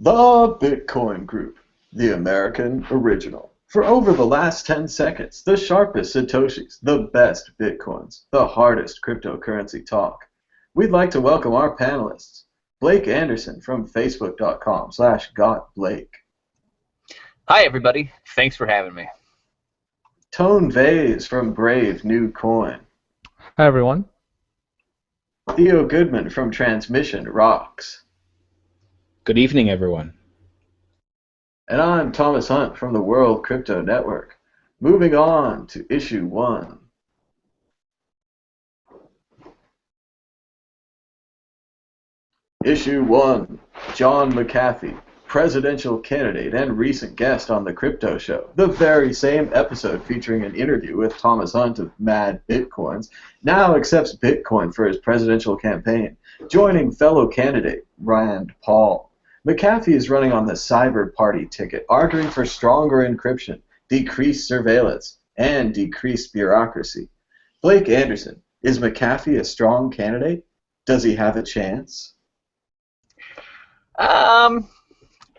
The Bitcoin Group, the American original. For over the last 10 seconds, the sharpest Satoshis, the best Bitcoins, the hardest cryptocurrency talk. We'd like to welcome our panelists, Blake Anderson from Facebook.com/GotBlake. Hi, everybody. Thanks for having me. Tone Vase from Brave New Coin. Hi, everyone. Theo Goodman from Transmission Rocks. Good evening, everyone. And I'm Thomas Hunt from the World Crypto Network. Moving on to issue 1. Issue 1. John McAfee, presidential candidate and recent guest on the Crypto Show. The very same episode featuring an interview with Thomas Hunt of Mad Bitcoins now accepts Bitcoin for his presidential campaign, joining fellow candidate Rand Paul. McAfee is running on the Cyborg Party ticket, arguing for stronger encryption, decreased surveillance, and decreased bureaucracy. Blake Anderson, is McAfee a strong candidate? Does he have a chance?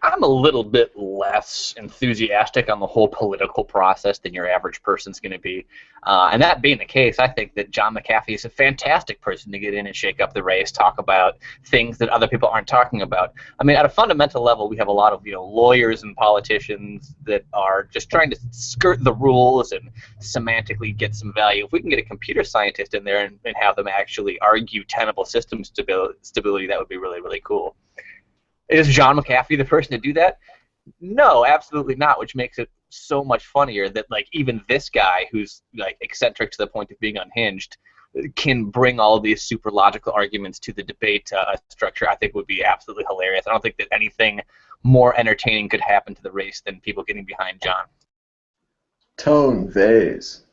I'm a little bit less enthusiastic on the whole political process than your average person's going to be. And that being the case, I think that John McAfee is a fantastic person to get in and shake up the race, talk about things that other people aren't talking about. I mean, at a fundamental level, we have a lot of lawyers and politicians that are just trying to skirt the rules and semantically get some value. If we can get a computer scientist in there and have them actually argue tenable system stability, that would be really, really cool. Is John McAfee the person to do that? No, absolutely not, which makes it so much funnier that even this guy who's eccentric to the point of being unhinged can bring all these super logical arguments to the debate structure. I think would be absolutely hilarious. I don't think that anything more entertaining could happen to the race than people getting behind John. Tone Vase.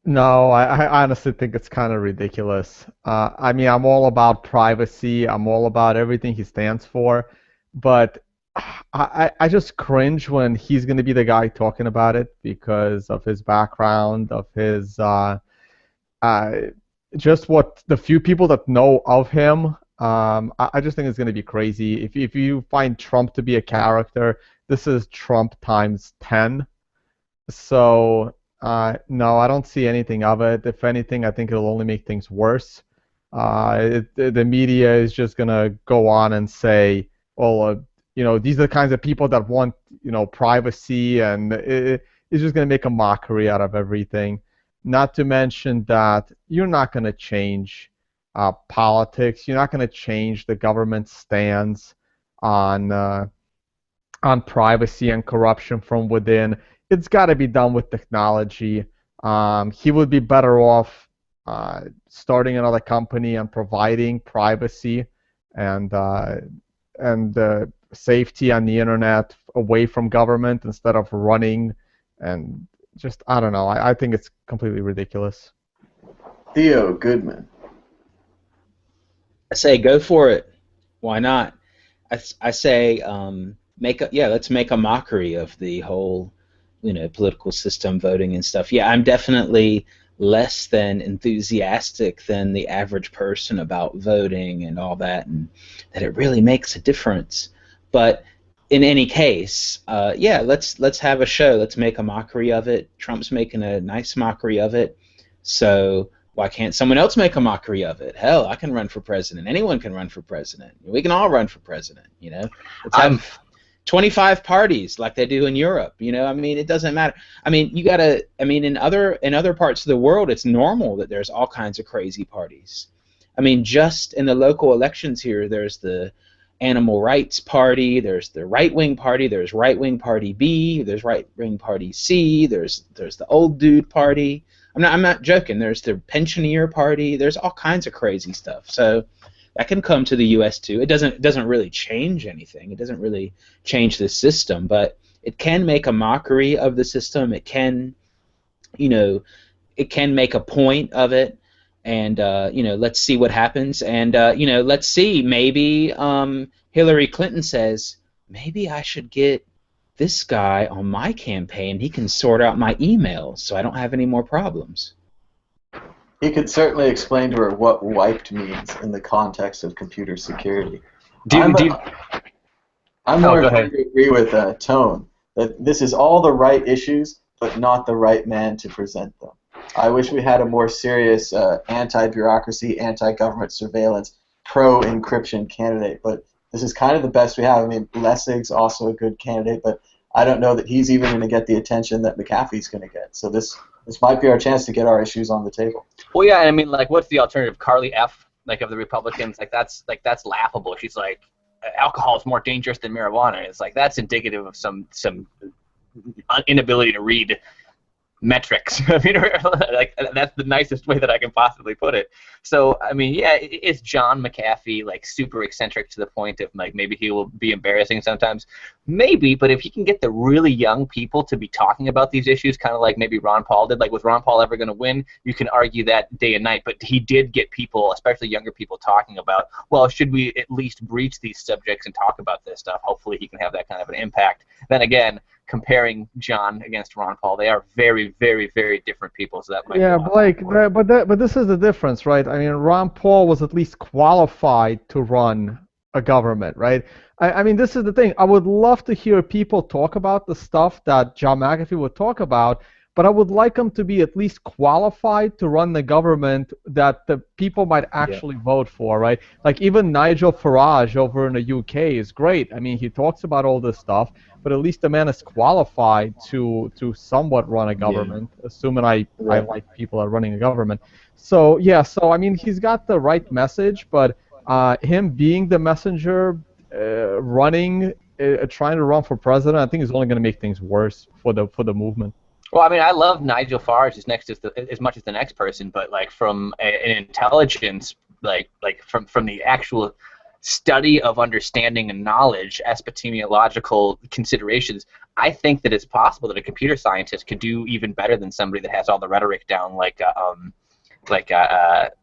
No, I honestly think it's kind of ridiculous. I mean, I'm all about privacy. I'm all about everything he stands for. But I just cringe when he's going to be the guy talking about it because of his background, of his just what the few people that know of him. I just think it's going to be crazy. If you find Trump to be a character, this is Trump times 10. So... no, I don't see anything of it. If anything, I think it'll only make things worse. The media is just going to go on and say, well, these are the kinds of people that want, privacy, and it's just going to make a mockery out of everything. Not to mention that you're not going to change politics. You're not going to change the government's stance on privacy and corruption from within. It's got to be done with technology. He would be better off starting another company and providing privacy and safety on the internet away from government instead of running and just, I don't know. I think it's completely ridiculous. Theo Goodman. I say go for it. Why not? I say let's make a mockery of the whole political system, voting and stuff. Yeah, I'm definitely less than enthusiastic than the average person about voting and all that, and that it really makes a difference. But in any case, let's have a show. Let's make a mockery of it. Trump's making a nice mockery of it. So why can't someone else make a mockery of it? Hell, I can run for president. Anyone can run for president. We can all run for president. Let's have 25 parties like they do in Europe. I mean, it doesn't matter. I mean, in other parts of the world, it's normal that there's all kinds of crazy parties. I mean, just in the local elections here, there's the Animal Rights Party, there's the right-wing party, there's right-wing party B, there's right-wing party C, there's the old dude party. I'm not joking. There's the pensioner party. There's all kinds of crazy stuff. So that can come to the U.S. too. It doesn't really change anything. It doesn't really change the system, but it can make a mockery of the system. It can, it can make a point of it, and let's see what happens. And let's see. Maybe Hillary Clinton says, maybe I should get this guy on my campaign. He can sort out my emails, so I don't have any more problems. He could certainly explain to her what wiped means in the context of computer security. I'm Oh, more go inclined ahead. to agree with Tone that this is all the right issues, but not the right man to present them. I wish we had a more serious anti-bureaucracy, anti-government surveillance, pro-encryption candidate, but this is kind of the best we have. I mean, Lessig's also a good candidate, but I don't know that he's even going to get the attention that McAfee's going to get. So this might be our chance to get our issues on the table. Well, yeah, I mean, like, what's the alternative? Carly F, like, of the Republicans, that's laughable. She's like, alcohol is more dangerous than marijuana. It's like that's indicative of some inability to read metrics. I mean, like that's the nicest way that I can possibly put it. So, I mean, yeah, is John McAfee like super eccentric to the point of like maybe he will be embarrassing sometimes? Maybe, but if he can get the really young people to be talking about these issues, kind of like maybe Ron Paul did, like was Ron Paul ever going to win? You can argue that day and night, but he did get people, especially younger people, talking about, well, should we at least breach these subjects and talk about this stuff? Hopefully he can have that kind of an impact. Then again, comparing John against Ron Paul, they are very, very, very different people. So that might be a Yeah, lot Blake, more. but this is the difference, right? I mean, Ron Paul was at least qualified to run a government, right? I mean, this is the thing. I would love to hear people talk about the stuff that John McAfee would talk about, but I would like him to be at least qualified to run the government that the people might Yeah. actually vote for, right? Like even Nigel Farage over in the UK is great. I mean, he talks about all this stuff, but at least the man is qualified to somewhat run a Yeah. government, assuming I Right. like people that are running a government. So yeah, so I mean, he's got the right message, but him being the messenger, running, trying to run for president, I think is only going to make things worse for the movement. Well, I mean, I love Nigel Farage as much as the next person, but like from an intelligence, like from the actual study of understanding and knowledge, epistemiological considerations, I think that it's possible that a computer scientist could do even better than somebody that has all the rhetoric down, like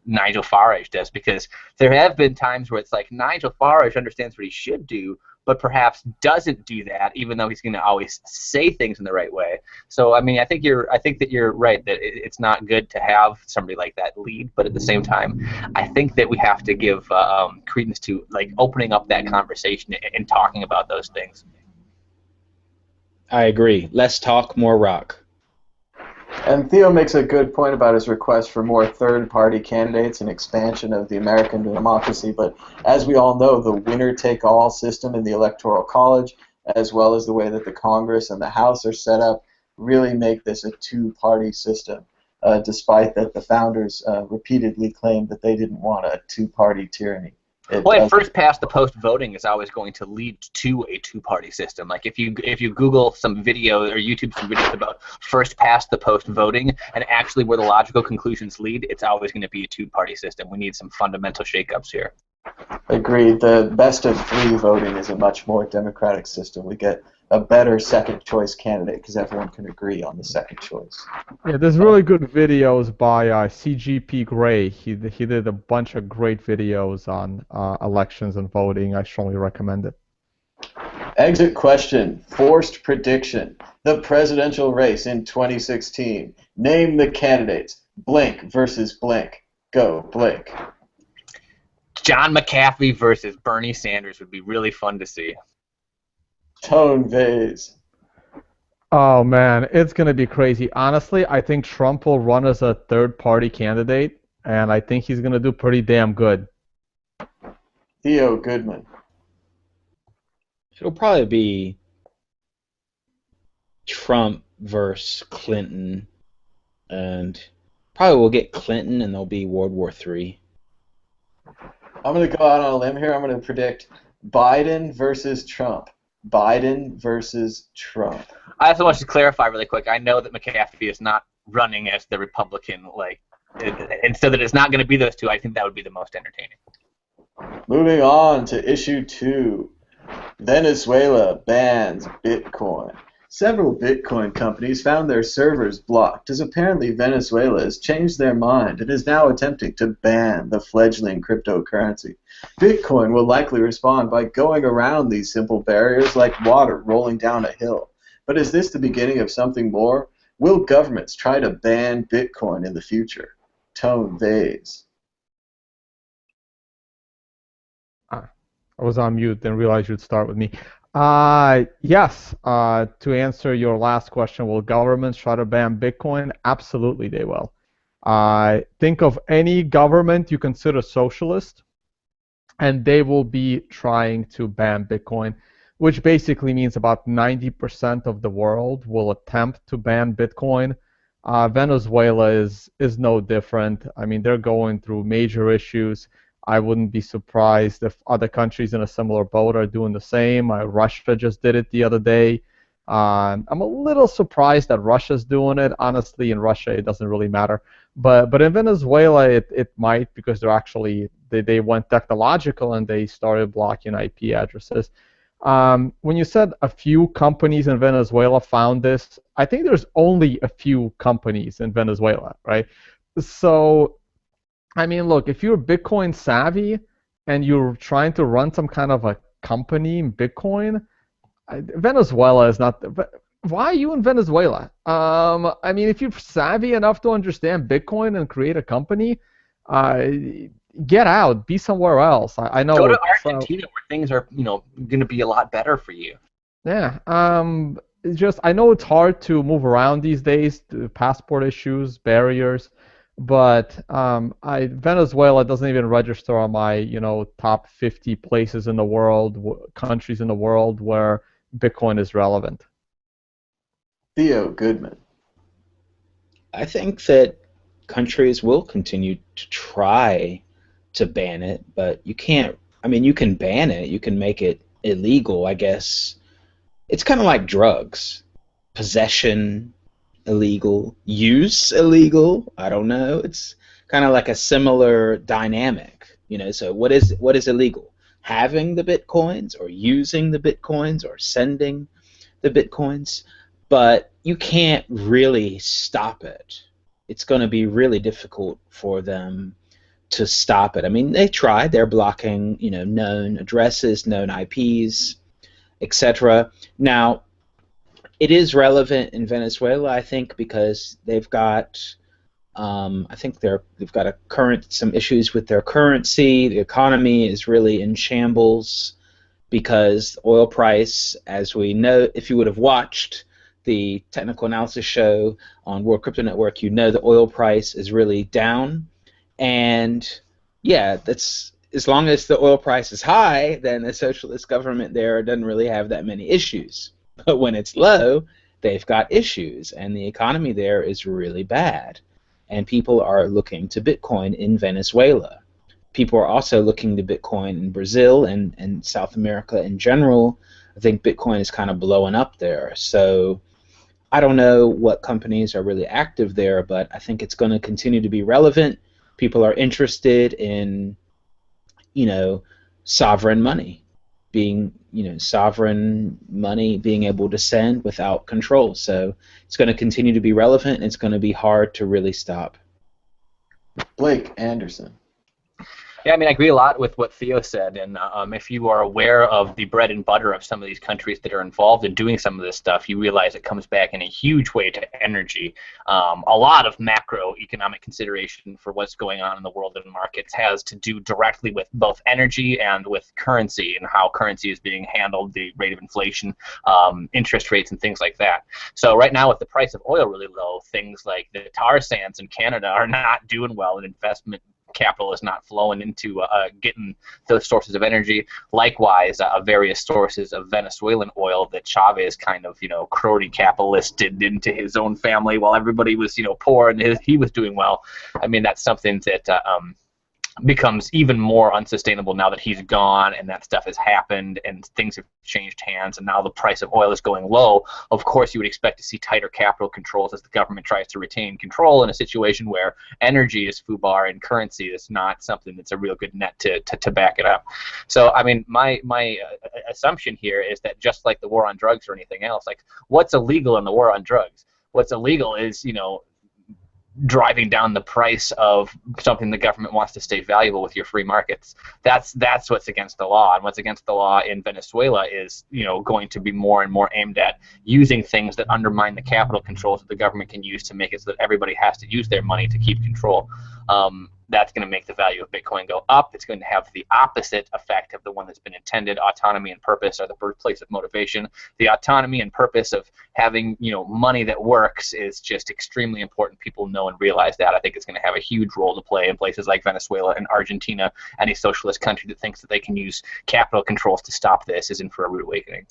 Nigel Farage does, because there have been times where it's like Nigel Farage understands what he should do, but perhaps doesn't do that, even though he's going to always say things in the right way. So, I mean, I think that you're right that it's not good to have somebody like that lead, but at the same time, I think that we have to give credence to like opening up that conversation and talking about those things. I agree. Less talk, more rock. And Theo makes a good point about his request for more third-party candidates and expansion of the American democracy. But as we all know, the winner-take-all system in the Electoral College, as well as the way that the Congress and the House are set up, really make this a two-party system, despite that the founders repeatedly claimed that they didn't want a two-party tyranny. Well, and first past the post voting is always going to lead to a two-party system. Like if you Google some video or YouTube some videos about first past the post voting and actually where the logical conclusions lead, it's always going to be a two-party system. We need some fundamental shakeups here. Agreed. The best of three voting is a much more democratic system. We get a better second choice candidate because everyone can agree on the second choice. Yeah, there's really good videos by CGP Grey. He did a bunch of great videos on elections and voting. I strongly recommend it. Exit question. Forced prediction. The presidential race in 2016. Name the candidates. Blink versus Blink. Go, Blink. John McAfee versus Bernie Sanders would be really fun to see. Tone Vase. Oh man, it's gonna be crazy. Honestly, I think Trump will run as a third-party candidate, and I think he's gonna do pretty damn good. Theo Goodman. It'll probably be Trump versus Clinton, and probably we'll get Clinton, and there'll be World War III. I'm going to go out on a limb here. I'm going to predict Biden versus Trump. Biden versus Trump. I also want to clarify really quick. I know that McAfee is not running as the Republican, and so that it's not going to be those two. I think that would be the most entertaining. Moving on to issue 2. Venezuela bans Bitcoin. Several Bitcoin companies found their servers blocked as apparently Venezuela has changed their mind and is now attempting to ban the fledgling cryptocurrency. Bitcoin will likely respond by going around these simple barriers like water rolling down a hill. But is this the beginning of something more? Will governments try to ban Bitcoin in the future? Tone Vase. I was on mute, didn't realize you'd start with me. Yes. To answer your last question, will governments try to ban Bitcoin? Absolutely, they will. Think of any government you consider socialist, and they will be trying to ban Bitcoin, which basically means about 90% of the world will attempt to ban Bitcoin. Venezuela is no different. I mean, they're going through major issues. I wouldn't be surprised if other countries in a similar boat are doing the same. Russia just did it the other day. I'm a little surprised that Russia's doing it. Honestly, in Russia, it doesn't really matter. But in Venezuela, it might, because they went technological and they started blocking IP addresses. When you said a few companies in Venezuela found this, I think there's only a few companies in Venezuela, right? So, I mean, look, if you're Bitcoin savvy and you're trying to run some kind of a company in Bitcoin, Venezuela is not. Why are you in Venezuela? I mean, if you're savvy enough to understand Bitcoin and create a company, uh, get out, be somewhere else. I Go know. to Argentina where things are, going to be a lot better for you. Yeah. It's just I know it's hard to move around these days, the passport issues, barriers, but Venezuela doesn't even register on my top 50 places in the world, countries in the world where Bitcoin is relevant. Theo Goodman. I think that countries will continue to try to ban it, but you can't. I mean, you can ban it, you can make it illegal, I guess. It's kind of like drugs. Possession illegal, use illegal. I don't know. It's kind of like a similar dynamic, So what is illegal? Having the bitcoins, or using the bitcoins, or sending the bitcoins, but you can't really stop it. It's going to be really difficult for them to stop it. I mean, they tried. They're blocking, known addresses, known IPs, etc. Now, it is relevant in Venezuela, I think, because they've got, I think they've got some issues with their currency. The economy is really in shambles because oil price, as we know, if you would have watched the technical analysis show on World Crypto Network, you know the oil price is really down. And yeah, that's as long as the oil price is high, then the socialist government there doesn't really have that many issues. But when it's low, they've got issues, and the economy there is really bad. And people are looking to Bitcoin in Venezuela. People are also looking to Bitcoin in Brazil and South America in general. I think Bitcoin is kind of blowing up there. So I don't know what companies are really active there, but I think it's going to continue to be relevant. People are interested in, sovereign money, being, sovereign money being able to send without control. So it's going to continue to be relevant, and it's going to be hard to really stop. Blake Anderson. Yeah, I mean, I agree a lot with what Theo said, and if you are aware of the bread and butter of some of these countries that are involved in doing some of this stuff, you realize it comes back in a huge way to energy. A lot of macroeconomic consideration for what's going on in the world and markets has to do directly with both energy and with currency, and how currency is being handled, the rate of inflation, interest rates, and things like that. So right now, with the price of oil really low, things like the tar sands in Canada are not doing well, and investment capital is not flowing into getting those sources of energy. Likewise, various sources of Venezuelan oil that Chavez kind of, crony capitalisted into his own family while everybody was, poor, and he was doing well. I mean, that's something that becomes even more unsustainable now that he's gone and that stuff has happened and things have changed hands, and now the price of oil is going low. Of course, you would expect to see tighter capital controls as the government tries to retain control in a situation where energy is FUBAR and currency is not something that's a real good net to back it up. So, I mean, my assumption here is that just like the war on drugs or anything else, like what's illegal in the war on drugs? What's illegal is, driving down the price of something the government wants to stay valuable with your free markets. That's what's against the law, and what's against the law in Venezuela is going to be more and more aimed at using things that undermine the capital controls that the government can use to make it so that everybody has to use their money to keep control. that's going to make the value of Bitcoin go up. It's going to have the opposite effect of the one that's been intended. Autonomy and purpose are the birthplace of motivation. The autonomy and purpose of having, money that works is just extremely important. People know and realize that. I think it's going to have a huge role to play in places like Venezuela and Argentina. Any socialist country that thinks that they can use capital controls to stop this is in for a rude awakening.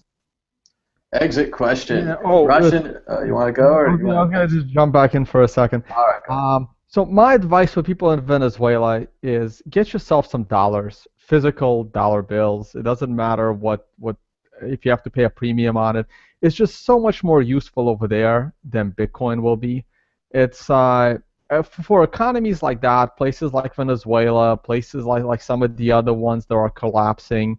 Exit question. Yeah, Russian, you want to go? Or I'm going to just jump back in for a second. All right, go. So my advice for people in Venezuela is get yourself some dollars, physical dollar bills. It doesn't matter what if you have to pay a premium on it. It's just so much more useful over there than Bitcoin will be. It's for economies like that, places like Venezuela, places like some of the other ones that are collapsing.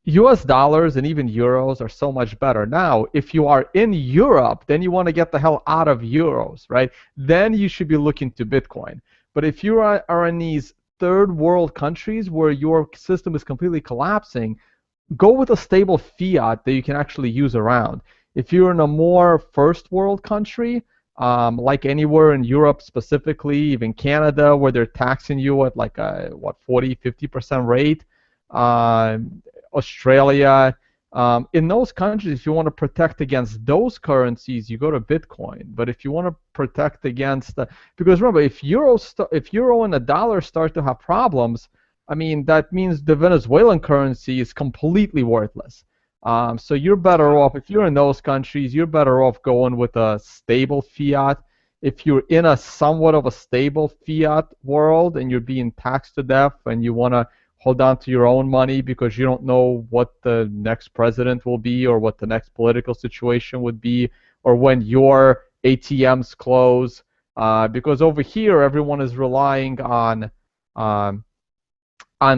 US dollars and even euros are so much better. Now, if you are in Europe, then you want to get the hell out of euros, right? Then you should be looking to Bitcoin. But if you are in these third world countries where your system is completely collapsing, go with a stable fiat that you can actually use around. If you're in a more first world country, like anywhere in Europe specifically, even Canada, where they're taxing you at like a 40-50% rate, Australia, in those countries, if you want to protect against those currencies, you go to Bitcoin. But if you want to protect against because remember, if euro and the dollar start to have problems, I mean that means the Venezuelan currency is completely worthless. So you're better off, if you're in those countries, you're better off going with a stable fiat. If you're in a somewhat of a stable fiat world and you're being taxed to death and you want to hold on to your own money because you don't know what the next president will be or what the next political situation would be or when your ATMs close. Because over here, everyone is relying on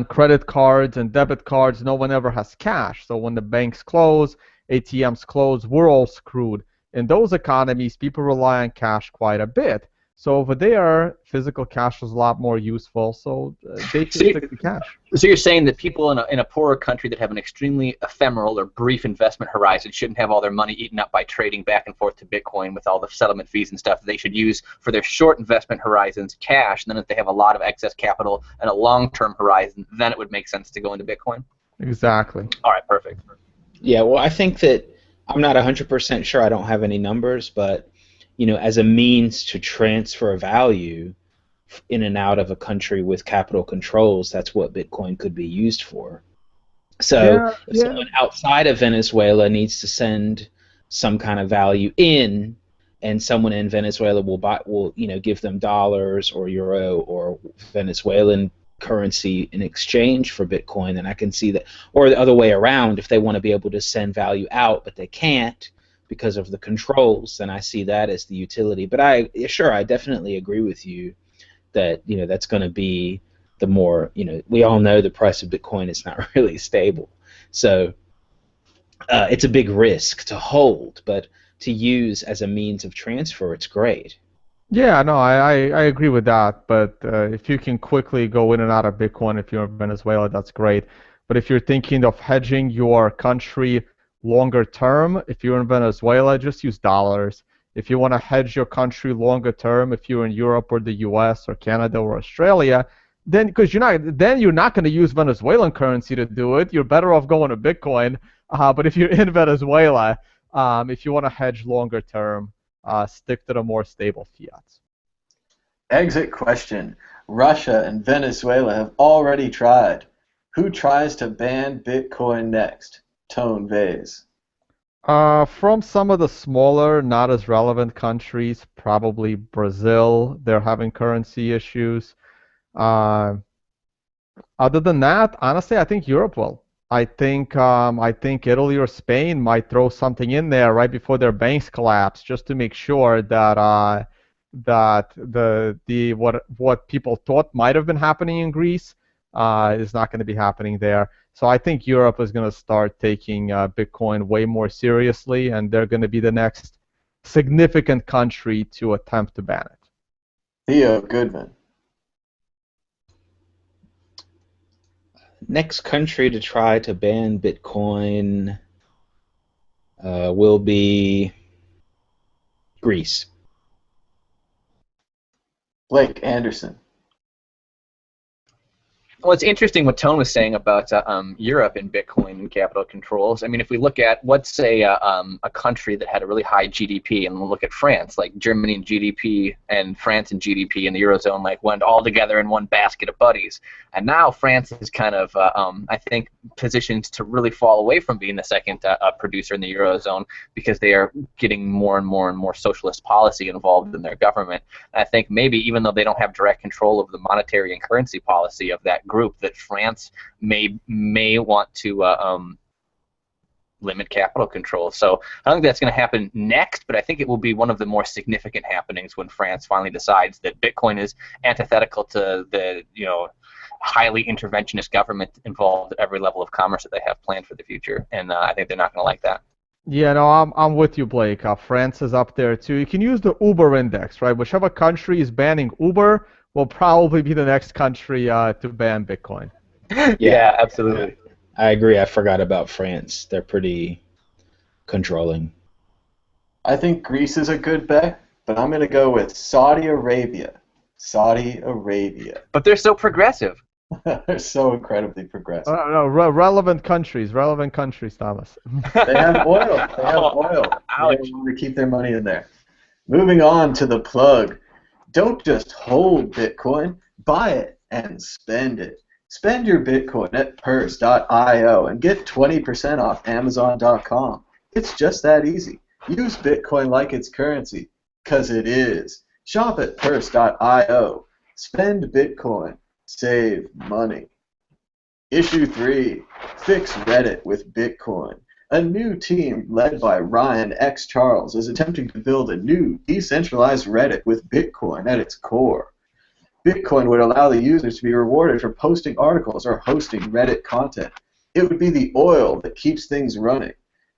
credit cards and debit cards. No one ever has cash. So when the banks close, ATMs close, we're all screwed. In those economies, people rely on cash quite a bit. So over there, physical cash is a lot more useful. So they should stick to cash. So you're saying that people in a poorer country that have an extremely ephemeral or brief investment horizon shouldn't have all their money eaten up by trading back and forth to Bitcoin with all the settlement fees and stuff. They should use for their short investment horizons cash. And then if they have a lot of excess capital and a long-term horizon, then it would make sense to go into Bitcoin. Exactly. All right, perfect. Yeah, well, I think that I'm not 100% sure. I don't have any numbers, but as a means to transfer value in and out of a country with capital controls, that's what Bitcoin could be used for. So if someone outside of Venezuela needs to send some kind of value in, and someone in Venezuela will give them dollars or euro or Venezuelan currency in exchange for Bitcoin, then I can see that. Or the other way around, if they want to be able to send value out but they can't because of the controls, then I see that as the utility. But I definitely agree with you that that's going to be the more, we all know the price of Bitcoin is not really stable, so it's a big risk to hold, but to use as a means of transfer, it's great. Yeah, no, I agree with that. But if you can quickly go in and out of Bitcoin if you're in Venezuela, that's great. But if you're thinking of hedging your country longer term, if you're in Venezuela, just use dollars. If you want to hedge your country longer term, if you're in Europe or the U.S. or Canada or Australia, then because you're not going to use Venezuelan currency to do it. You're better off going to Bitcoin. But if you're in Venezuela, if you want to hedge longer term, stick to the more stable fiats. Exit question. Russia and Venezuela have already tried. Who tries to ban Bitcoin next? Tone Vase. From some of the smaller, not as relevant countries, probably Brazil, they're having currency issues. Other than that, honestly, I think Europe will. I think Italy or Spain might throw something in there right before their banks collapse, just to make sure that what people thought might have been happening in Greece is not going to be happening there. So I think Europe is going to start taking Bitcoin way more seriously, and they're going to be the next significant country to attempt to ban it. Theo Goodman. Next country to try to ban Bitcoin will be Greece. Blake Anderson. Well, it's interesting what Tone was saying about Europe and Bitcoin and capital controls. I mean, if we look at, let's say, a country that had a really high GDP, and we'll look at France, like Germany and GDP and France and GDP and the Eurozone, like went all together in one basket of buddies. And now France is kind of, I think, positioned to really fall away from being the second producer in the Eurozone because they are getting more and more and more socialist policy involved in their government. And I think maybe even though they don't have direct control of the monetary and currency policy of that group, that France may want to limit capital control. So I don't think that's going to happen next, but I think it will be one of the more significant happenings when France finally decides that Bitcoin is antithetical to the highly interventionist government involved at every level of commerce that they have planned for the future. And I think they're not going to like that. Yeah, no, I'm with you, Blake. France is up there too. You can use the Uber index, right? Whichever country is banning Uber will probably be the next country to ban Bitcoin. Yeah, absolutely. I agree. I forgot about France. They're pretty controlling. I think Greece is a good bet, but I'm going to go with Saudi Arabia. Saudi Arabia. But they're so progressive. They're so incredibly progressive. No, relevant countries, Thomas. They have oil. They have oil. Ouch. They want to keep their money in there. Moving on to the plug. Don't just hold Bitcoin. Buy it and spend it. Spend your Bitcoin at purse.io and get 20% off Amazon.com. It's just that easy. Use Bitcoin like it's currency, because it is. Shop at purse.io. Spend Bitcoin. Save money. Issue 3. Fix Reddit with Bitcoin. A new team led by Ryan X. Charles is attempting to build a new decentralized Reddit with Bitcoin at its core. Bitcoin would allow the users to be rewarded for posting articles or hosting Reddit content. It would be the oil that keeps things running.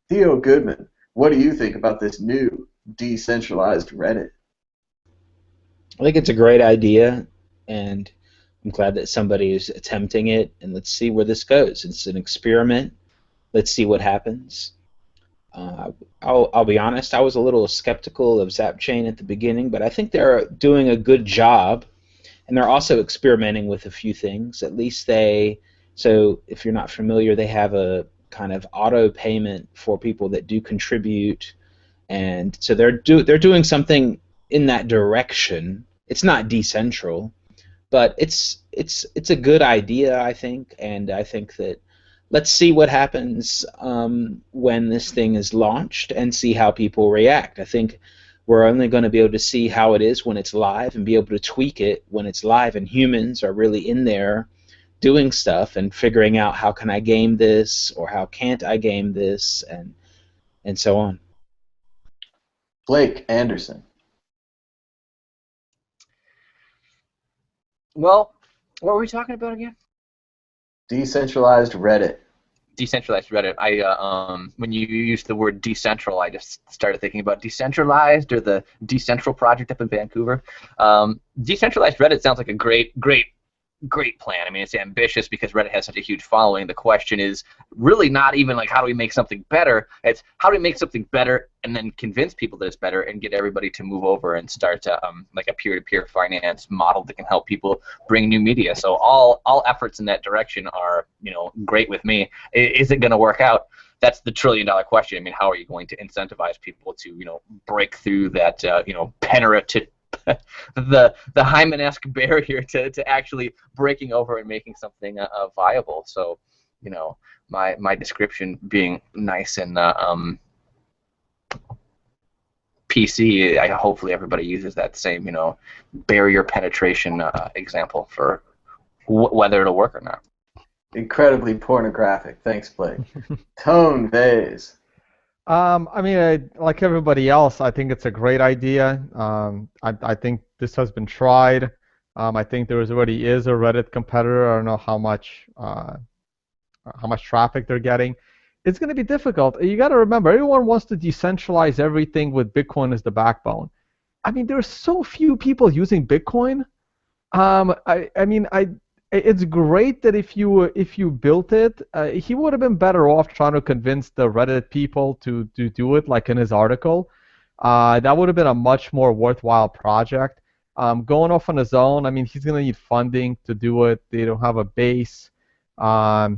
Theo Goodman, what do you think about this new decentralized Reddit? I think it's a great idea, and I'm glad that somebody is attempting it, and let's see where this goes. It's an experiment. Let's see what happens. I'll be honest, I was a little skeptical of ZapChain at the beginning, but I think they're doing a good job, and they're also experimenting with a few things. At least so if you're not familiar, they have a kind of auto payment for people that do contribute, and so they're doing something in that direction. It's not decentral, but it's a good idea, I think, and I think that let's see what happens when this thing is launched and see how people react. I think we're only going to be able to see how it is when it's live and be able to tweak it when it's live and humans are really in there doing stuff and figuring out how can I game this or how can't I game this and so on. Blake Anderson. Well, what were we talking about again? Decentralized Reddit. Decentralized Reddit. When you used the word decentral, I just started thinking about Decentralized or the Decentral project up in Vancouver. Decentralized Reddit sounds like a great plan. I mean, it's ambitious because Reddit has such a huge following. The question is really not even like how do we make something better. It's how do we make something better and then convince people that it's better and get everybody to move over and start like a peer-to-peer finance model that can help people bring new media. So all efforts in that direction are great with me. Is it going to work out? That's the trillion-dollar question. I mean, how are you going to incentivize people to break through that the Hyman-esque barrier to actually breaking over and making something viable. So, my description being nice and PC, hopefully everybody uses that same barrier penetration example for whether it'll work or not. Incredibly pornographic. Thanks, Blake. Tone Vase. I mean, like everybody else, I think it's a great idea. I think this has been tried. I think there already is a Reddit competitor. I don't know how much traffic they're getting. It's going to be difficult. You got to remember, everyone wants to decentralize everything with Bitcoin as the backbone. I mean, there's so few people using Bitcoin. It's great that if you built it, he would have been better off trying to convince the Reddit people to do it, like in his article. That would have been a much more worthwhile project. Going off on his own, I mean, he's going to need funding to do it. They don't have a base. I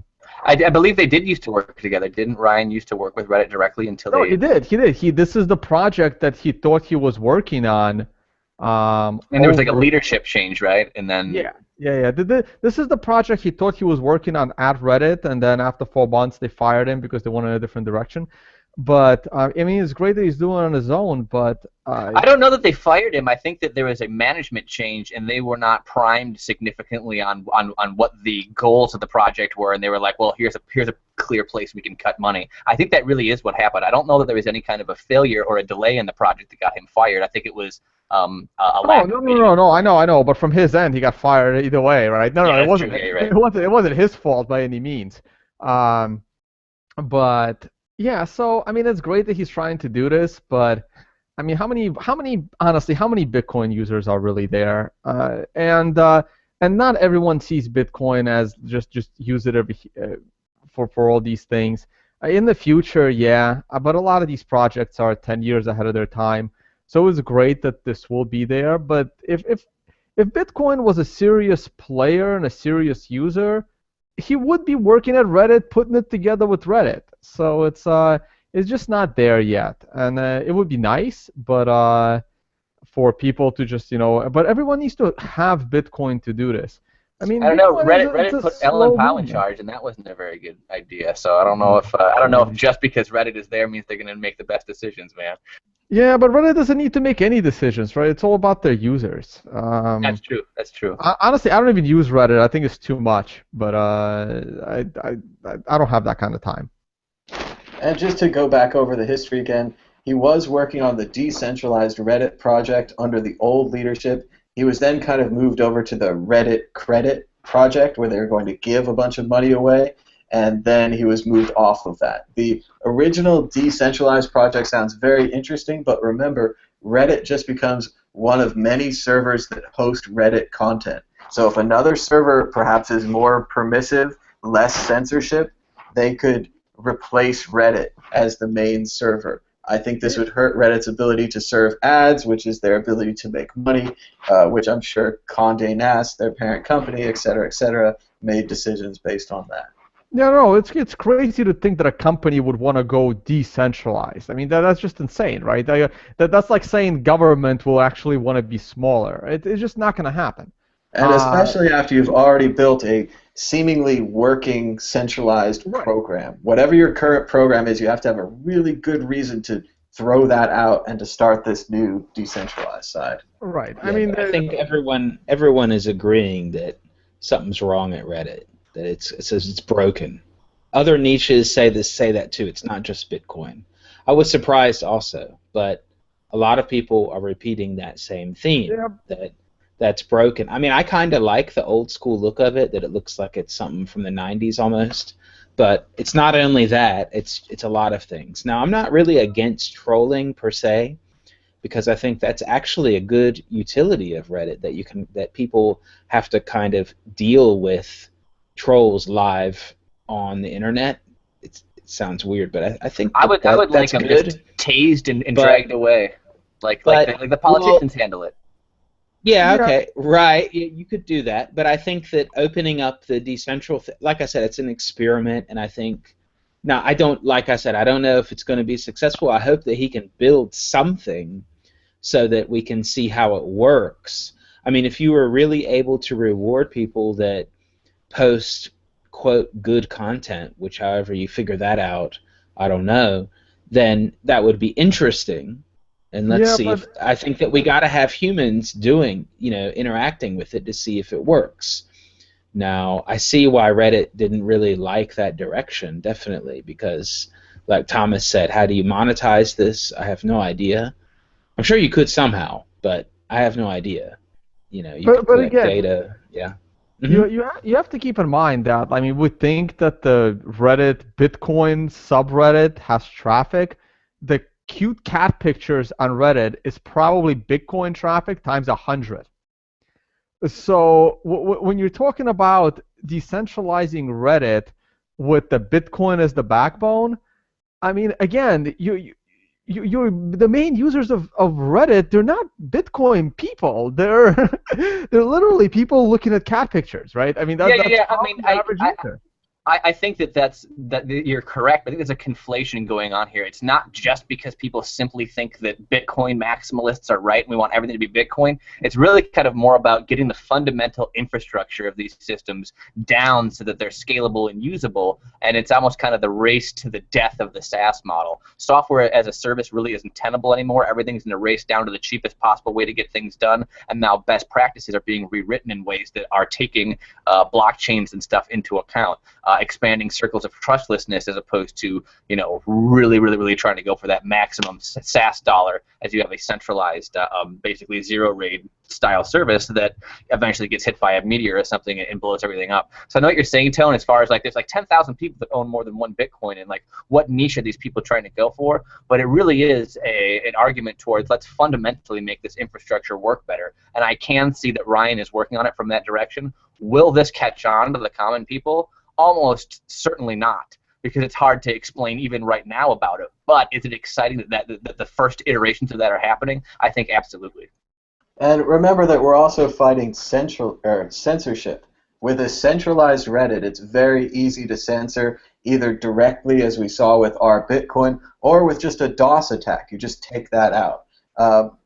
believe they did used to work together. Didn't Ryan used to work with Reddit directly until No, they? he did. This is the project that he thought he was working on. And there was like a leadership change, right? And then Yeah. This is the project he thought he was working on at Reddit, and then after 4 months they fired him because they went in a different direction. But I mean, it's great that he's doing it on his own. But I don't know that they fired him. I think that there was a management change, and they were not primed significantly on what the goals of the project were. And they were like, "Well, here's a clear place we can cut money." I think that really is what happened. I don't know that there was any kind of a failure or a delay in the project that got him fired. I think it was a lack. No. I know. But from his end, he got fired either way, right? No, it wasn't. True, yeah, right. It wasn't his fault by any means. But yeah, so I mean, it's great that he's trying to do this, but I mean, honestly, how many Bitcoin users are really there? And not everyone sees Bitcoin as just use it for all these things. In the future, yeah, but a lot of these projects are 10 years ahead of their time. So it's great that this will be there. But if Bitcoin was a serious player and a serious user, he would be working at Reddit, putting it together with Reddit. So it's just not there yet, and it would be nice, but for people to just but everyone needs to have Bitcoin to do this. I mean, I don't know. Bitcoin Reddit put Ellen Pao in charge, and that wasn't a very good idea. So I don't know if just because Reddit is there means they're going to make the best decisions, man. Yeah, but Reddit doesn't need to make any decisions, right? It's all about their users. That's true. That's true. Honestly, I don't even use Reddit. I think it's too much, but I don't have that kind of time. And just to go back over the history again, he was working on the decentralized Reddit project under the old leadership. He was then kind of moved over to the Reddit credit project where they were going to give a bunch of money away, and then he was moved off of that. The original decentralized project sounds very interesting, but remember, Reddit just becomes one of many servers that host Reddit content. So if another server perhaps is more permissive, less censorship, they could replace Reddit as the main server. I think this would hurt Reddit's ability to serve ads, which is their ability to make money, which I'm sure Condé Nast, their parent company, et cetera, made decisions based on that. Yeah, no, it's crazy to think that a company would want to go decentralized. I mean, that's just insane, right? That's like saying government will actually want to be smaller. It's just not going to happen. And especially after you've already built a seemingly working centralized program. Whatever your current program is, you have to have a really good reason to throw that out and to start this new decentralized side. Right. Yeah, I think everyone is agreeing that something's wrong at Reddit. That it says it's broken. Other niches say that too. It's not just Bitcoin. I was surprised also, but a lot of people are repeating that same theme. Yeah. That's broken. I mean, I kind of like the old school look of it, that it looks like it's something from the 90s almost. But it's not only that, it's a lot of things. Now, I'm not really against trolling per se, because I think that's actually a good utility of Reddit, that people have to kind of deal with trolls live on the internet. It sounds weird, but I think I would like them good. Just tased and dragged away, like the politicians handle it. Yeah, okay, right. You could do that, but I think that opening up the decentral, like I said, it's an experiment, and I think, now I don't know if it's going to be successful. I hope that he can build something so that we can see how it works. I mean, if you were really able to reward people that post, quote, good content, which however you figure that out, I don't know, then that would be interesting. And let's see. I think that we got to have humans interacting with it to see if it works. Now, I see why Reddit didn't really like that direction, definitely, because, like Thomas said, how do you monetize this? I have no idea. I'm sure you could somehow, but I have no idea. You could collect data. Yeah. Mm-hmm. You have to keep in mind that, I mean, we think that the Reddit Bitcoin subreddit has traffic. The cute cat pictures on Reddit is probably Bitcoin traffic times 100. So when you're talking about decentralizing Reddit with the Bitcoin as the backbone, I mean, again, you you're the main users of Reddit. They're not Bitcoin people. They're they're literally people looking at cat pictures, right? I mean, that's I how mean, the average user. I think that you're correct. I think there's a conflation going on here. It's not just because people simply think that Bitcoin maximalists are right and we want everything to be Bitcoin. It's really kind of more about getting the fundamental infrastructure of these systems down so that they're scalable and usable, and it's almost kind of the race to the death of the SaaS model. Software as a service really isn't tenable anymore. Everything's in a race down to the cheapest possible way to get things done, and now best practices are being rewritten in ways that are taking blockchains and stuff into account. Expanding circles of trustlessness as opposed to, really trying to go for that maximum SaaS dollar as you have a centralized, basically zero-raid style service that eventually gets hit by a meteor or something and blows everything up. So I know what you're saying, Tone, as far as like there's like 10,000 people that own more than one Bitcoin, and like what niche are these people trying to go for? But it really is an argument towards let's fundamentally make this infrastructure work better. And I can see that Ryan is working on it from that direction. Will this catch on to the common people? Almost certainly not, because it's hard to explain even right now about it. But is it exciting that the first iterations of that are happening? I think absolutely. And remember that we're also fighting censorship. With a centralized Reddit, it's very easy to censor, either directly, as we saw with our Bitcoin, or with just a DOS attack. You just take that out.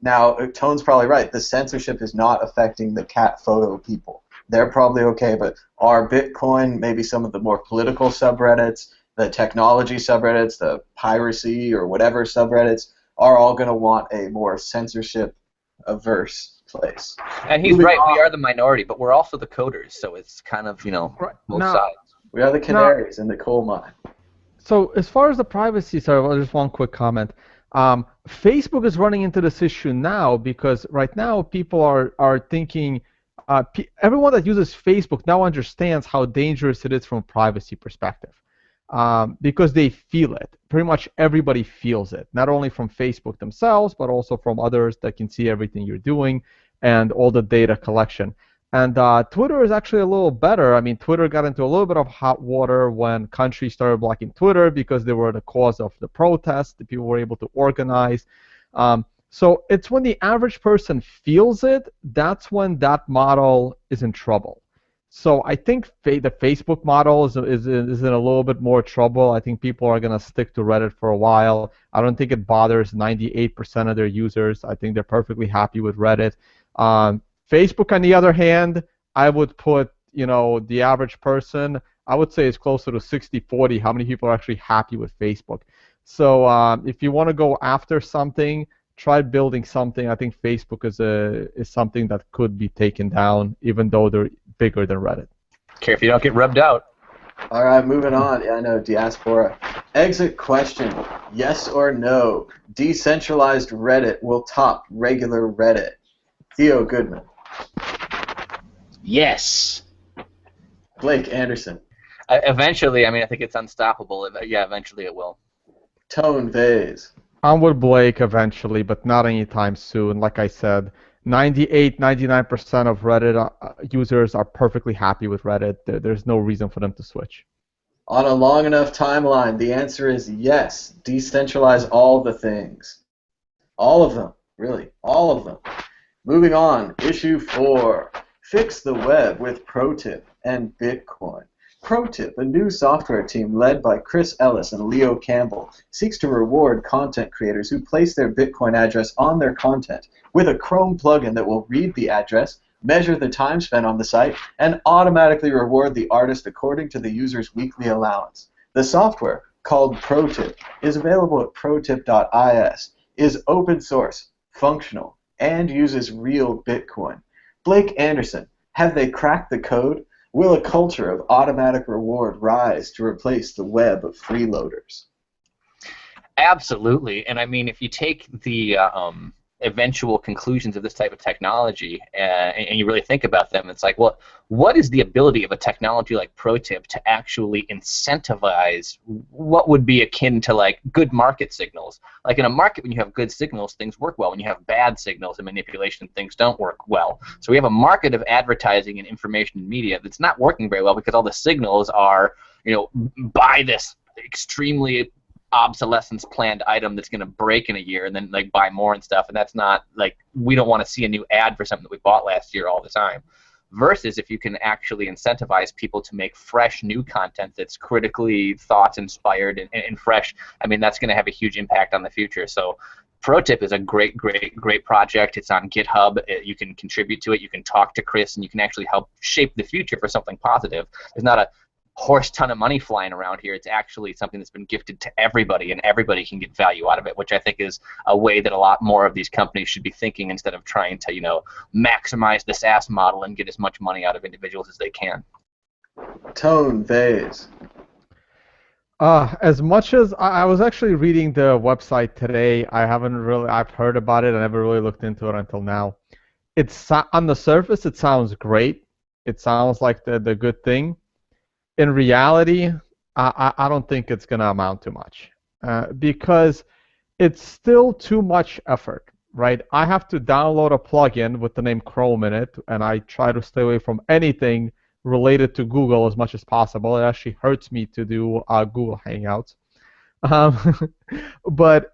Now, Tone's probably right. The censorship is not affecting the cat photo people. They're probably okay, but our Bitcoin, maybe some of the more political subreddits, the technology subreddits, the piracy or whatever subreddits, are all going to want a more censorship-averse place. And he's right, we are the minority, but we're also the coders, so it's kind of, both sides. We are the canaries in the coal mine. So as far as the privacy, just one quick comment. Facebook is running into this issue now because right now people are thinking, everyone that uses Facebook now understands how dangerous it is from a privacy perspective, because they feel it. Pretty much everybody feels it, not only from Facebook themselves, but also from others that can see everything you're doing and all the data collection. And Twitter is actually a little better. I mean, Twitter got into a little bit of hot water when countries started blocking Twitter because they were the cause of the protests that people were able to organize. So it's when the average person feels it, that's when that model is in trouble. So I think the Facebook model is in a little bit more trouble. I think people are going to stick to Reddit for a while. I don't think it bothers 98% of their users. I think they're perfectly happy with Reddit. Facebook, on the other hand, I would put, the average person, I would say it's closer to 60-40, how many people are actually happy with Facebook. So if you want to go after something, try building something. I think Facebook is something that could be taken down, even though they're bigger than Reddit. Care if you don't get rubbed out. All right, moving on. Yeah, I know, diaspora. Exit question, yes or no? Decentralized Reddit will top regular Reddit. Theo Goodman. Yes. Blake Anderson. Eventually, I think it's unstoppable. Yeah, eventually it will. Tone Vase. I'm with Blake eventually, but not anytime soon. Like I said, 99% of Reddit users are perfectly happy with Reddit. There's no reason for them to switch. On a long enough timeline, the answer is yes. Decentralize all the things. All of them, really. All of them. Moving on, issue 4. Fix the web with ProTip and Bitcoin. ProTip, a new software team led by Chris Ellis and Leo Campbell, seeks to reward content creators who place their Bitcoin address on their content with a Chrome plugin that will read the address, measure the time spent on the site, and automatically reward the artist according to the user's weekly allowance. The software, called ProTip, is available at protip.is, is open source, functional, and uses real Bitcoin. Blake Anderson, have they cracked the code? Will a culture of automatic reward rise to replace the web of freeloaders? Absolutely. And if you take the eventual conclusions of this type of technology and you really think about them, it's like, well, what is the ability of a technology like ProTip to actually incentivize what would be akin to like good market signals? Like in a market, when you have good signals, things work well. When you have bad signals and manipulation, things don't work well. So we have a market of advertising and information and media that's not working very well because all the signals are, by this extremely obsolescence planned item that's going to break in a year and then like buy more and stuff. And that's not like, we don't want to see a new ad for something that we bought last year all the time. Versus if you can actually incentivize people to make fresh new content that's critically thought inspired and fresh, I mean, that's going to have a huge impact on the future. So ProTip is a great project. It's on GitHub. You can contribute to it. You can talk to Chris, and you can actually help shape the future for something positive. There's not a horse ton of money flying around here. It's actually something that's been gifted to everybody, and everybody can get value out of it, which I think is a way that a lot more of these companies should be thinking instead of trying to, maximize the SaaS model and get as much money out of individuals as they can. Tone Vase. As much as I was actually reading the website today, I've heard about it. I never really looked into it until now. It's on the surface, it sounds great. It sounds like the good thing. In reality, I don't think it's going to amount to much because it's still too much effort, right? I have to download a plugin with the name Chrome in it, and I try to stay away from anything related to Google as much as possible. It actually hurts me to do Google Hangouts. But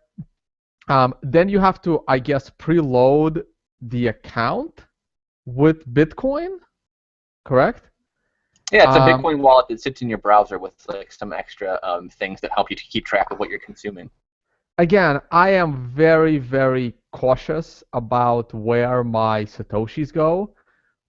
then you have to, I guess, preload the account with Bitcoin, correct? Yeah, it's a Bitcoin wallet that sits in your browser with like some extra things that help you to keep track of what you're consuming. Again, I am very, very cautious about where my Satoshis go,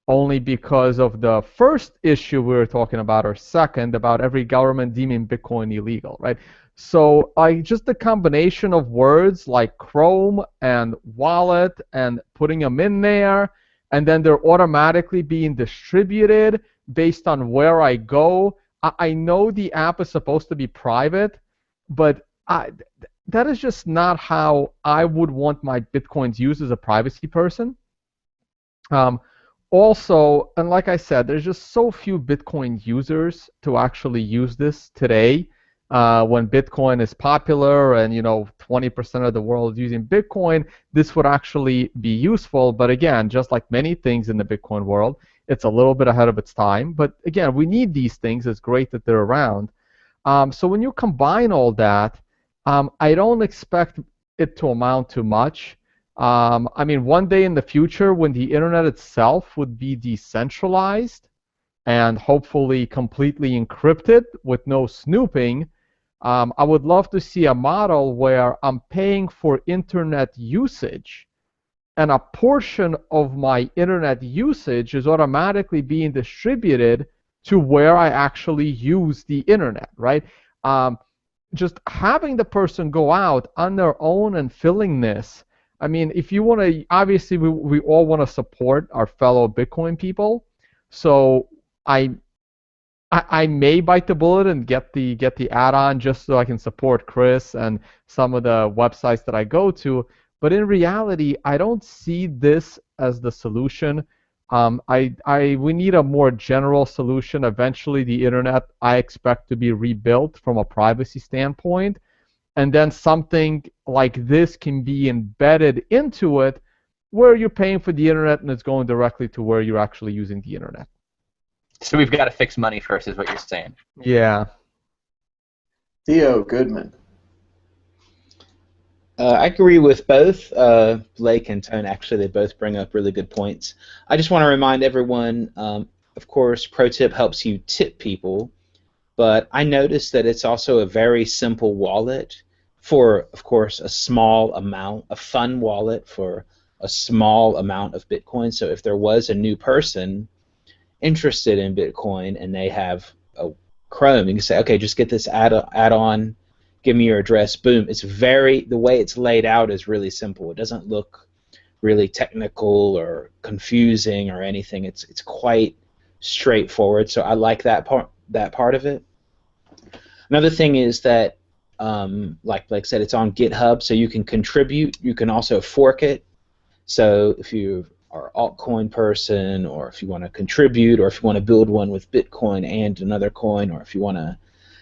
only because of the first issue we were talking about, or second, about every government deeming Bitcoin illegal, right? So just the combination of words like Chrome and wallet and putting them in there, and then they're automatically being distributed based on where I go. I know the app is supposed to be private, but that is just not how I would want my Bitcoins used as a privacy person. Also, and like I said, there's just so few Bitcoin users to actually use this today. When Bitcoin is popular and 20% of the world is using Bitcoin, this would actually be useful. But again, just like many things in the Bitcoin world, it's a little bit ahead of its time. But again, we need these things. It's great that they're around. So when you combine all that, I don't expect it to amount to much. I mean, one day in the future, when the internet itself would be decentralized and hopefully completely encrypted with no snooping, I would love to see a model where I'm paying for internet usage, and a portion of my internet usage is automatically being distributed to where I actually use the internet, right? Just having the person go out on their own and filling this. I mean, if you want to, obviously we all want to support our fellow Bitcoin people. So I may bite the bullet and get the add-on just so I can support Chris and some of the websites that I go to. But in reality, I don't see this as the solution. We need a more general solution. Eventually, the internet, I expect to be rebuilt from a privacy standpoint, and then something like this can be embedded into it, where you're paying for the internet and it's going directly to where you're actually using the internet. So we've got to fix money first, is what you're saying. Yeah. Theo Goodman. I agree with both Blake and Tone. Actually, they both bring up really good points. I just want to remind everyone, of course, ProTip helps you tip people, but I noticed that it's also a very simple wallet for, of course, a small amount, a fun wallet for a small amount of Bitcoin. So if there was a new person interested in Bitcoin and they have a Chrome, you can say, okay, just get this add-on, give me your address, boom. The way it's laid out is really simple. It doesn't look really technical or confusing or anything. It's quite straightforward. So I like that part of it. Another thing is that, like Blake said, it's on GitHub, so you can contribute. You can also fork it. So if you are an altcoin person, or if you want to contribute, or if you want to build one with Bitcoin and another coin, or if you want to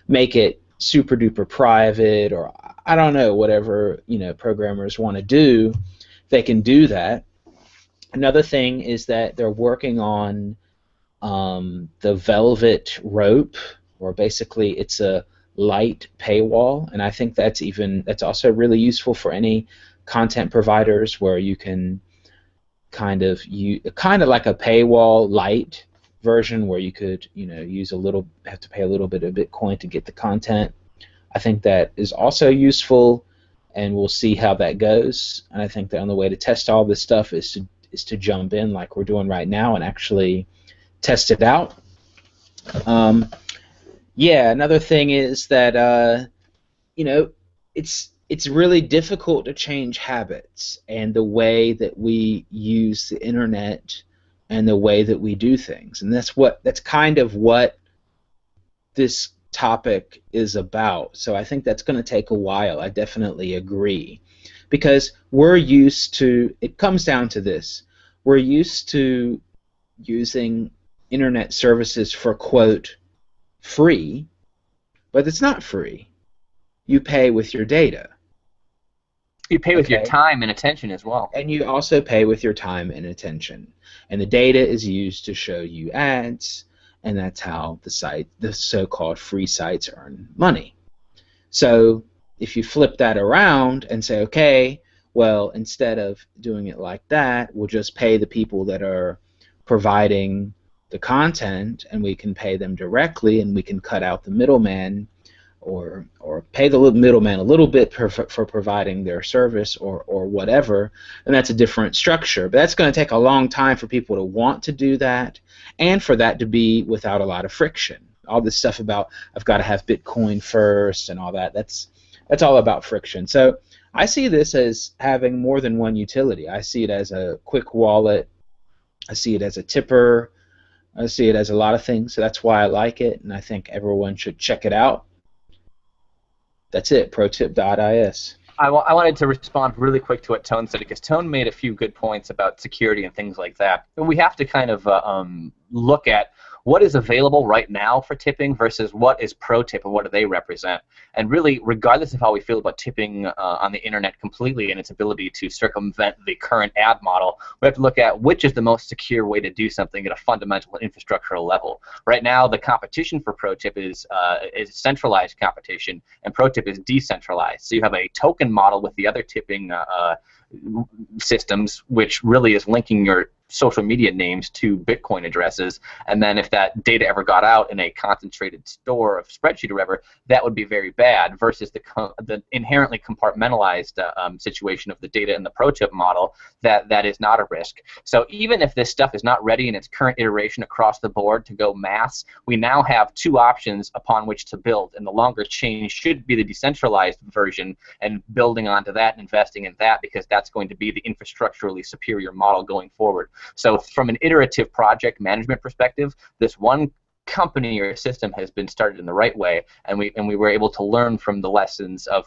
make it super duper private, or I don't know, whatever programmers want to do, they can do that. Another thing is that they're working on the velvet rope, or basically it's a light paywall, and I think that's also really useful for any content providers where you can kind of like a paywall light version where you could have to pay a little bit of Bitcoin to get the content. I think that is also useful, and we'll see how that goes. And I think the only way to test all this stuff is to jump in like we're doing right now and actually test it out. Yeah, another thing is that it's really difficult to change habits and the way that we use the internet and the way that we do things, and that's kind of what this topic is about. So I think that's going to take a while. I definitely agree, because it comes down to this: we're used to using internet services for, quote, free, but it's not free. You pay with your data. You pay with your time and attention as well. And you also pay with your time and attention. And the data is used to show you ads, and that's how the so-called free sites earn money. So if you flip that around and say, okay, well, instead of doing it like that, we'll just pay the people that are providing the content, and we can pay them directly, and we can cut out the middleman, or pay the middleman a little bit for providing their service or whatever, and that's a different structure. But that's going to take a long time for people to want to do that, and for that to be without a lot of friction. All this stuff about I've got to have Bitcoin first and all that, that's all about friction. So I see this as having more than one utility. I see it as a quick wallet. I see it as a tipper. I see it as a lot of things. So that's why I like it, and I think everyone should check it out. That's it, protip.is. I wanted to respond really quick to what Tone said, because Tone made a few good points about security and things like that. But we have to kind of look at what is available right now for tipping versus what is pro-tip and what do they represent. And really, regardless of how we feel about tipping on the internet completely and its ability to circumvent the current ad model, we have to look at which is the most secure way to do something at a fundamental infrastructural level. Right now, the competition for pro-tip is centralized competition, and pro-tip is decentralized. So you have a token model with the other tipping systems, which really is linking your social media names to Bitcoin addresses, and then if that data ever got out in a concentrated store of spreadsheet or whatever, that would be very bad, versus the inherently compartmentalized situation of the data in the pro-tip model that is not a risk. So even if this stuff is not ready in its current iteration across the board to go mass, we now have two options upon which to build, and the longer chain should be the decentralized version, and building onto that and investing in that, because that's going to be the infrastructurally superior model going forward. So from an iterative project management perspective, this one company or system has been started in the right way, and we were able to learn from the lessons of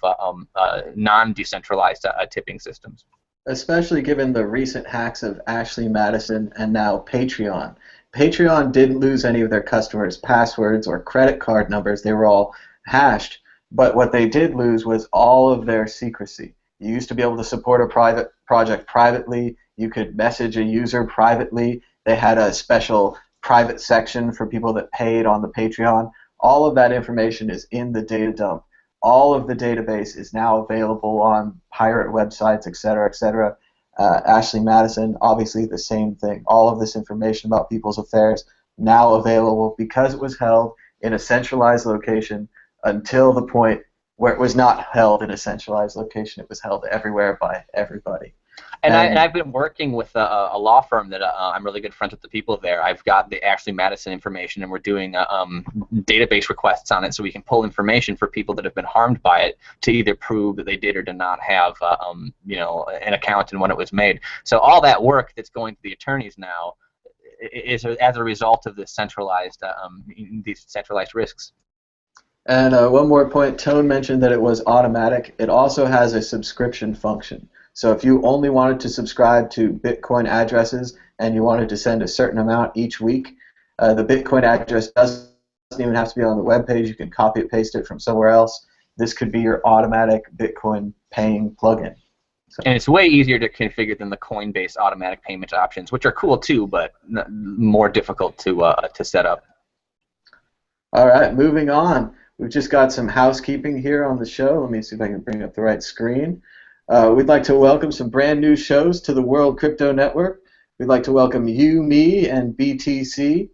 non-decentralized tipping systems. Especially given the recent hacks of Ashley Madison and now Patreon. Patreon didn't lose any of their customers' passwords or credit card numbers. They were all hashed. But what they did lose was all of their secrecy. You used to be able to support a private project privately. You could message a user privately. They had a special private section for people that paid on the Patreon. All of that information is in the data dump. All of the database is now available on pirate websites, etc., etc. Ashley Madison, obviously the same thing. All of this information about people's affairs now available because it was held in a centralized location until the point where it was not held in a centralized location. It was held everywhere by everybody. And I've been working with a law firm that I'm really good friends with the people there. I've got the Ashley Madison information, and we're doing database requests on it so we can pull information for people that have been harmed by it to either prove that they did or did not have an account and when it was made. So all that work that's going to the attorneys now is as a result of this these centralized risks. And one more point, Tone mentioned that it was automatic. It also has a subscription function. So if you only wanted to subscribe to Bitcoin addresses and you wanted to send a certain amount each week, the Bitcoin address doesn't even have to be on the web page. You can copy and paste it from somewhere else. This could be your automatic Bitcoin paying plugin. So. And it's way easier to configure than the Coinbase automatic payment options, which are cool too, but more difficult to set up. All right, moving on. We've just got some housekeeping here on the show. Let me see if I can bring up the right screen. We'd like to welcome some brand new shows to the World Crypto Network. We'd like to welcome you, me, and BTC,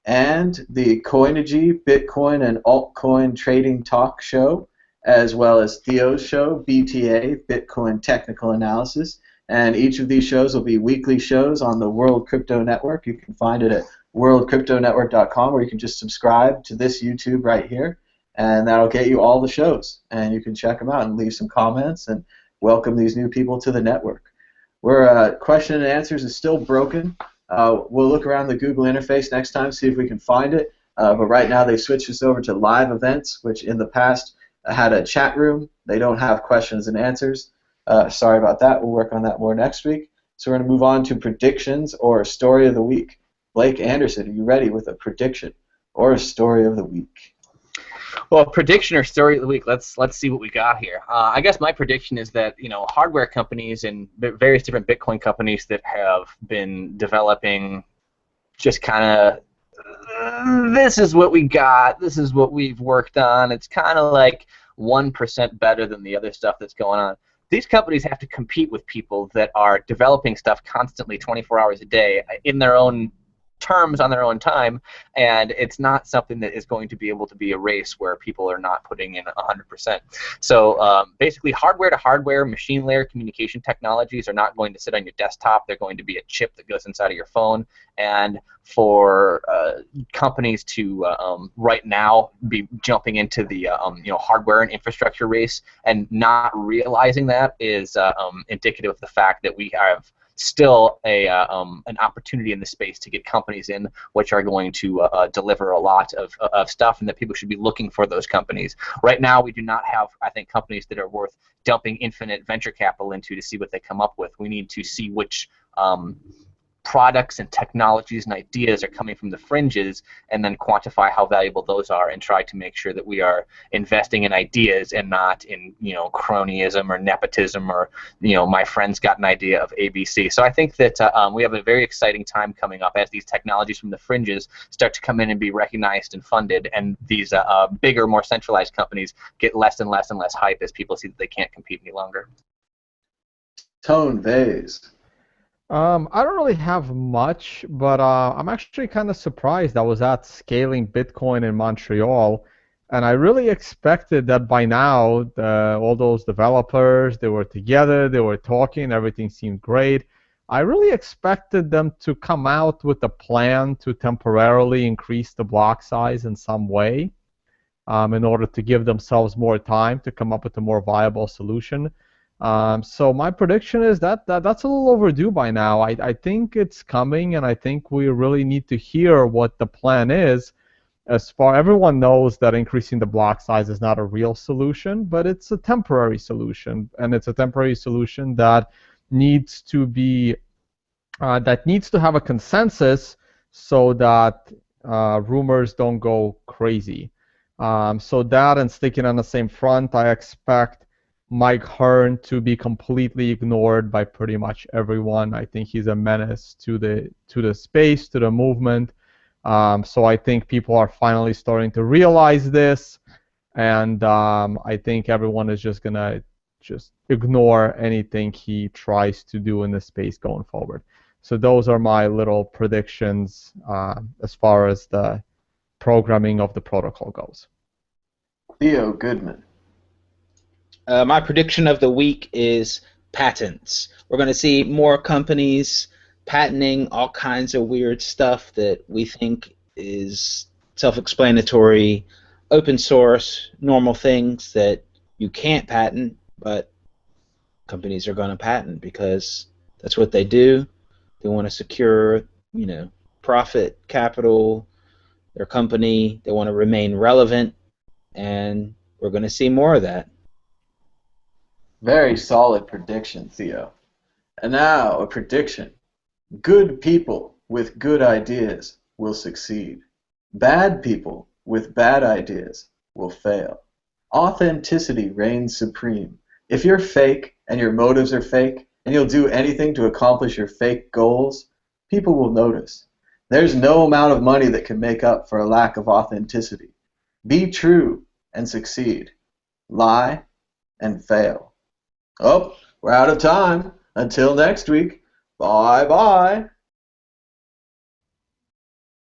and the Coinigy, Bitcoin, and Altcoin Trading Talk Show, as well as Theo's show, BTA, Bitcoin Technical Analysis. And each of these shows will be weekly shows on the World Crypto Network. You can find it at worldcryptonetwork.com, where you can just subscribe to this YouTube right here, and that'll get you all the shows. And you can check them out and leave some comments and welcome these new people to the network. Where question and answers is still broken. We'll look around the Google interface next time, see if we can find it. But right now they switched us over to live events, which in the past had a chat room. They don't have questions and answers. Sorry about that. We'll work on that more next week. So we're going to move on to predictions or story of the week. Blake Anderson, are you ready with a prediction or a story of the week? Well, prediction or story of the week. Let's see what we got here. I guess my prediction is that hardware companies and various different Bitcoin companies that have been developing just kind of this is what we got. This is what we've worked on. It's kind of like 1% better than the other stuff that's going on. These companies have to compete with people that are developing stuff constantly 24 hours a day in their own terms on their own time, and it's not something that is going to be able to be a race where people are not putting in 100%. So basically hardware to hardware, machine layer communication technologies are not going to sit on your desktop. They're going to be a chip that goes inside of your phone, and for companies to right now be jumping into the hardware and infrastructure race and not realizing that is indicative of the fact that we have still an opportunity in the space to get companies in which are going to deliver a lot of stuff, and that people should be looking for those companies. Right now, we do not have, I think, companies that are worth dumping infinite venture capital into to see what they come up with. We need to see which products and technologies and ideas are coming from the fringes, and then quantify how valuable those are, and try to make sure that we are investing in ideas and not in cronyism or nepotism or my friend's got an idea of ABC. So I think that we have a very exciting time coming up as these technologies from the fringes start to come in and be recognized and funded, and these bigger, more centralized companies get less and less and less hype as people see that they can't compete any longer. Tone Vase. I don't really have much, but I'm actually kind of surprised. I was at Scaling Bitcoin in Montreal, and I really expected that by now all those developers, they were together, they were talking, everything seemed great. I really expected them to come out with a plan to temporarily increase the block size in some way in order to give themselves more time to come up with a more viable solution. So my prediction is that that's a little overdue by now. I think it's coming, and I think we really need to hear what the plan is. Everyone knows that increasing the block size is not a real solution, but it's a temporary solution, and it's a temporary solution that needs to have a consensus so that rumors don't go crazy. So that, and sticking on the same front, I expect Mike Hearn to be completely ignored by pretty much everyone. I think he's a menace to the space, to the movement. So I think people are finally starting to realize this, and I think everyone is just gonna ignore anything he tries to do in the space going forward. So those are my little predictions as far as the programming of the protocol goes. Theo Goodman. My prediction of the week is patents. We're going to see more companies patenting all kinds of weird stuff that we think is self-explanatory, open source, normal things that you can't patent, but companies are going to patent because that's what they do. They want to secure, profit, capital, their company. They want to remain relevant, and we're going to see more of that. Very solid prediction, Theo. And now a prediction. Good people with good ideas will succeed. Bad people with bad ideas will fail. Authenticity reigns supreme. If you're fake and your motives are fake and you'll do anything to accomplish your fake goals, people will notice. There's no amount of money that can make up for a lack of authenticity. Be true and succeed. Lie and fail. Oh, we're out of time. Until next week, bye-bye.